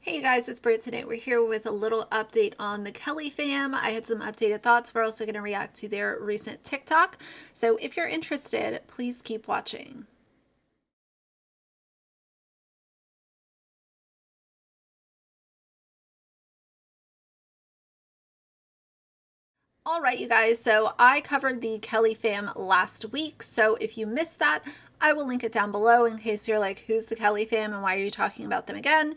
Hey guys, it's Brit today. We're here with a little update on the Kelly fam. I had some updated thoughts. We're also going to react to their recent TikTok. So if you're interested, please keep watching. All right, you guys, so I covered the Kelly fam last week. So if you missed that, I will link it down below in case you're like, who's the Kelly fam and why are you talking about them again?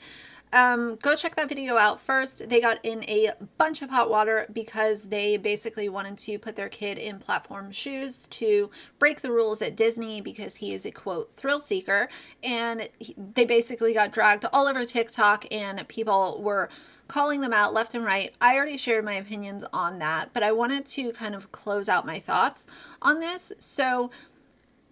Go check that video out first. They got in a bunch of hot water because they basically wanted to put their kid in platform shoes to break the rules at Disney because he is a quote thrill seeker. And they basically got dragged all over TikTok and people were calling them out left and right. I already shared my opinions on that, but I wanted to kind of close out my thoughts on this. So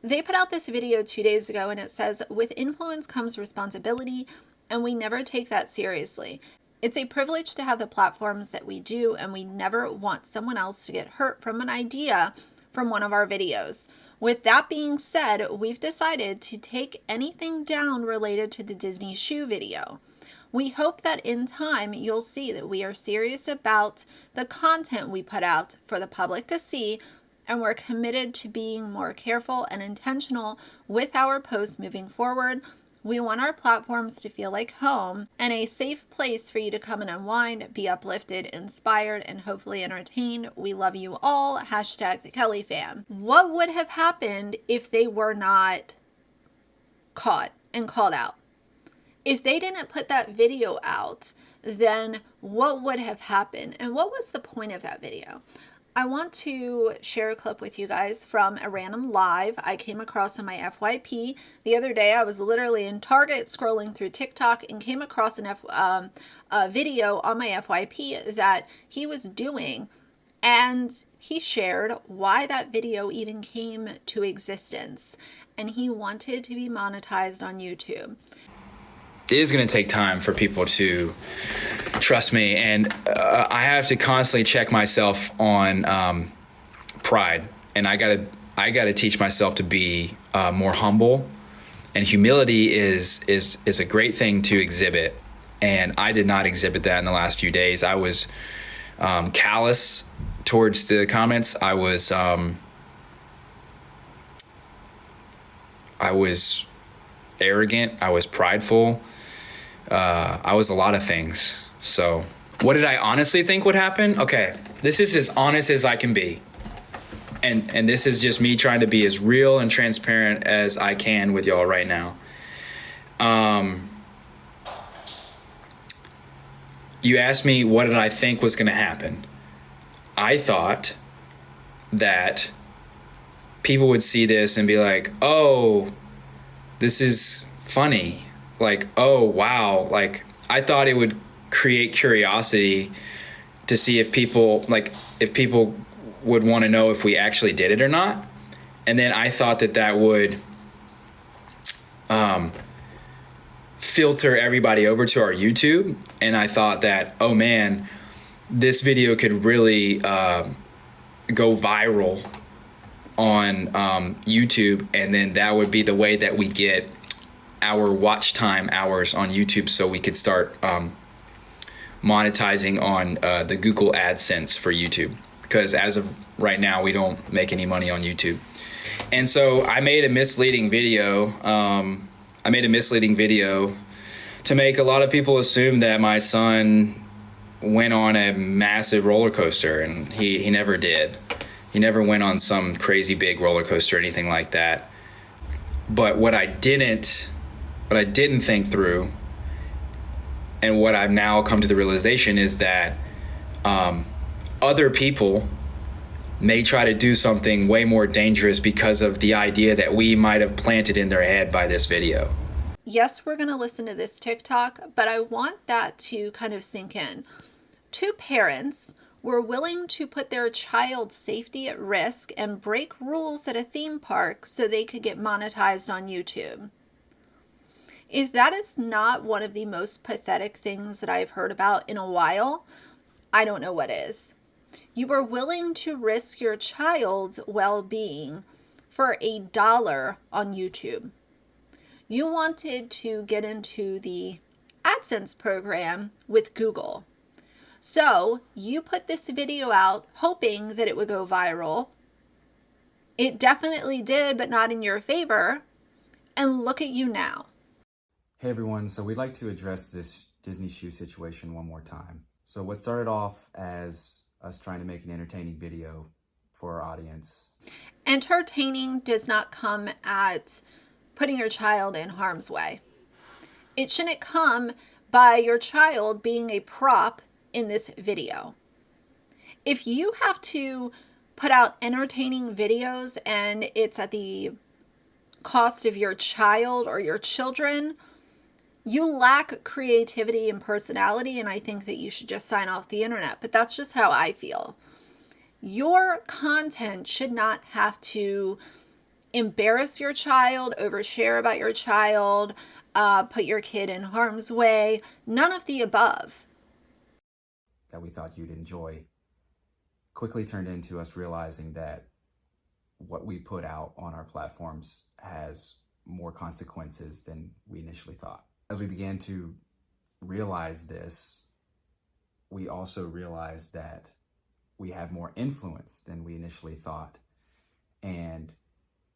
they put out this video 2 days ago and it says, with influence comes responsibility, and we never take that seriously. It's a privilege to have the platforms that we do, and we never want someone else to get hurt from an idea from one of our videos. With that being said, we've decided to take anything down related to the Disney shoe video. We hope that in time you'll see that we are serious about the content we put out for the public to see, and we're committed to being more careful and intentional with our posts moving forward. We want our platforms to feel like home and a safe place for you to come and unwind, be uplifted, inspired, and hopefully entertained. We love you all. Hashtag the Kelly fam. What would have happened if they were not caught and called out? If they didn't put that video out, then what would have happened? And what was the point of that video? I want to share a clip with you guys from a random live I came across on my FYP. The other day I was literally in Target scrolling through TikTok and came across a video on my FYP that he was doing, and he shared why that video even came to existence, and he wanted to be monetized on YouTube. It is going to take time for people to trust me, and I have to constantly check myself on pride, and I gotta teach myself to be more humble. And humility is a great thing to exhibit, and I did not exhibit that in the last few days. I was callous towards the comments. I was arrogant. I was prideful. I was a lot of things. So what did I honestly think would happen? Okay, this is as honest as I can be. And this is just me trying to be as real and transparent as I can with y'all right now. You asked me what did I think was going to happen. I thought that people would see this and be like, oh, this is funny. Like, oh, wow. Like, I thought it would create curiosity to see if people would want to know if we actually did it or not. And then I thought that would filter everybody over to our YouTube. And I thought that, oh man, this video could really go viral on YouTube. And then that would be the way that we get our watch time hours on YouTube, so we could start monetizing on the Google AdSense for YouTube, because as of right now we don't make any money on YouTube. And so I made a misleading video. To make a lot of people assume that my son went on a massive roller coaster, and he never did. He never went on some crazy big roller coaster or anything like that. But what I didn't think through, and what I've now come to the realization, is that other people may try to do something way more dangerous because of the idea that we might have planted in their head by this video. Yes, we're going to listen to this TikTok, but I want that to kind of sink in. Two parents were willing to put their child's safety at risk and break rules at a theme park so they could get monetized on YouTube. If that is not one of the most pathetic things that I've heard about in a while, I don't know what is. You were willing to risk your child's well-being for $1 on YouTube. You wanted to get into the AdSense program with Google. So you put this video out hoping that it would go viral. It definitely did, but not in your favor. And look at you now. Hey everyone, so we'd like to address this Disney shoe situation one more time. So what started off as us trying to make an entertaining video for our audience. Entertaining does not come at putting your child in harm's way. It shouldn't come by your child being a prop in this video. If you have to put out entertaining videos and it's at the cost of your child or your children, you lack creativity and personality, and I think that you should just sign off the internet. But that's just how I feel. Your content should not have to embarrass your child, overshare about your child, put your kid in harm's way. None of the above. That we thought you'd enjoy quickly turned into us realizing that what we put out on our platforms has more consequences than we initially thought. As we began to realize this, we also realized that we have more influence than we initially thought. And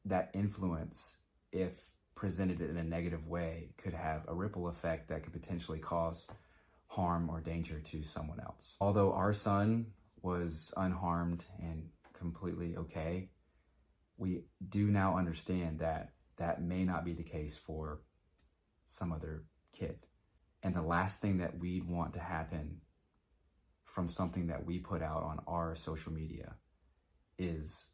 that influence, if presented in a negative way, could have a ripple effect that could potentially cause harm or danger to someone else. Although our son was unharmed and completely okay, we do now understand that that may not be the case for some other kid. And the last thing that we'd want to happen from something that we put out on our social media is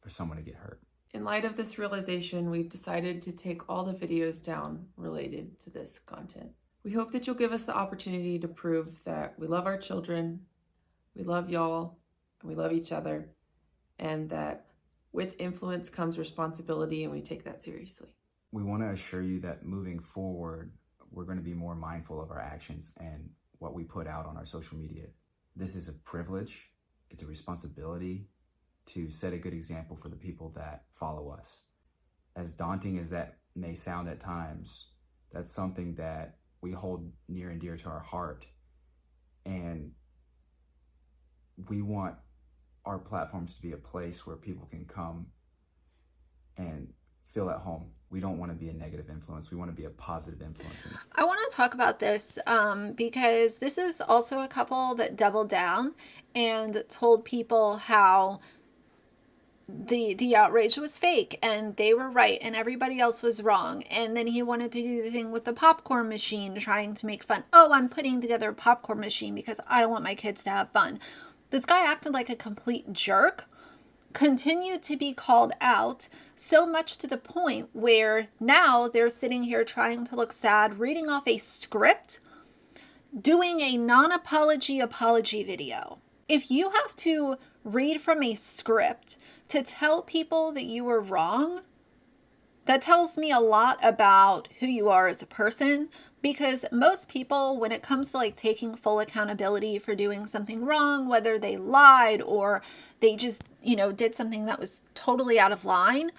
for someone to get hurt. In light of this realization, we've decided to take all the videos down related to this content. We hope that you'll give us the opportunity to prove that we love our children, we love y'all, and we love each other, and that with influence comes responsibility, and we take that seriously. We want to assure you that moving forward, we're going to be more mindful of our actions and what we put out on our social media. This is a privilege, it's a responsibility to set a good example for the people that follow us. As daunting as that may sound at times, that's something that we hold near and dear to our heart. And we want our platforms to be a place where people can come and feel at home. We don't want to be a negative influence. We want to be a positive influence. I want to talk about this because this is also a couple that doubled down and told people how the outrage was fake and they were right and everybody else was wrong. And then he wanted to do the thing with the popcorn machine, trying to make fun. Oh, I'm putting together a popcorn machine because I don't want my kids to have fun. This guy acted like a complete jerk, continued to be called out, so much to the point where now they're sitting here trying to look sad, reading off a script, doing a non-apology apology video. If you have to read from a script to tell people that you were wrong, that tells me a lot about who you are as a person, because most people, when it comes to like taking full accountability for doing something wrong, whether they lied or they just, did something that was totally out of line,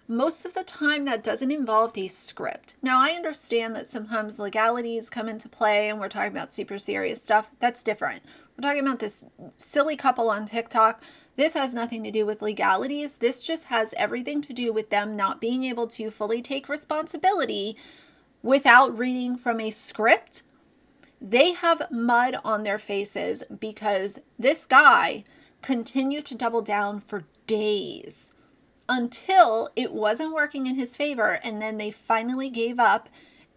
most of the time that doesn't involve a script. Now, I understand that sometimes legalities come into play and we're talking about super serious stuff. That's different. We're talking about this silly couple on TikTok. This has nothing to do with legalities. This just has everything to do with them not being able to fully take responsibility without reading from a script. They have mud on their faces because this guy continued to double down for days until it wasn't working in his favor, and then they finally gave up,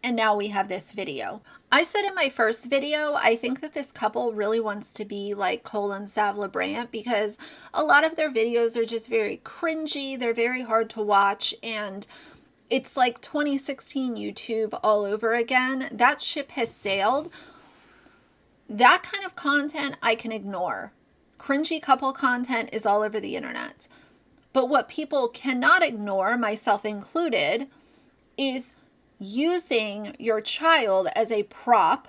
and now we have this video. I said in my first video, I think that this couple really wants to be like Cole and Savla Brandt because a lot of their videos are just very cringy, they're very hard to watch, and it's like 2016 YouTube all over again. That ship has sailed. That kind of content I can ignore. Cringy couple content is all over the internet. But what people cannot ignore, myself included, is using your child as a prop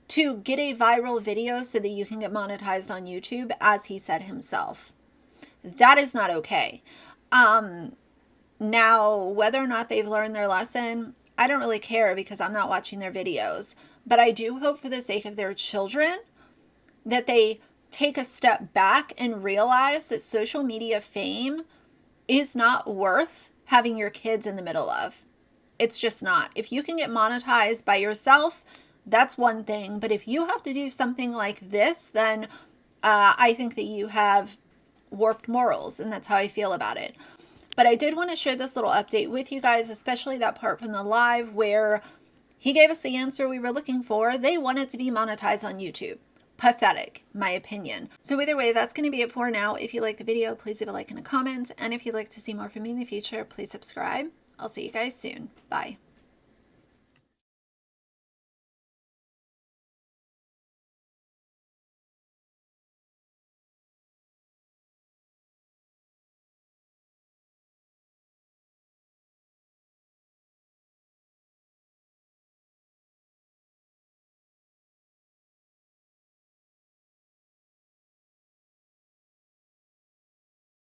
to get a viral video so that you can get monetized on YouTube, as he said himself. That is not okay. Now, whether or not they've learned their lesson, I don't really care because I'm not watching their videos. But I do hope for the sake of their children that they take a step back and realize that social media fame is not worth having your kids in the middle of. It's just not. If you can get monetized by yourself, that's one thing. But if you have to do something like this, then I think that you have warped morals, and that's how I feel about it. But I did want to share this little update with you guys, especially that part from the live where he gave us the answer we were looking for. They wanted to be monetized on YouTube. Pathetic, my opinion. So either way, that's going to be it for now. If you like the video, please leave a like and a comment. And if you'd like to see more from me in the future, please subscribe. I'll see you guys soon. Bye.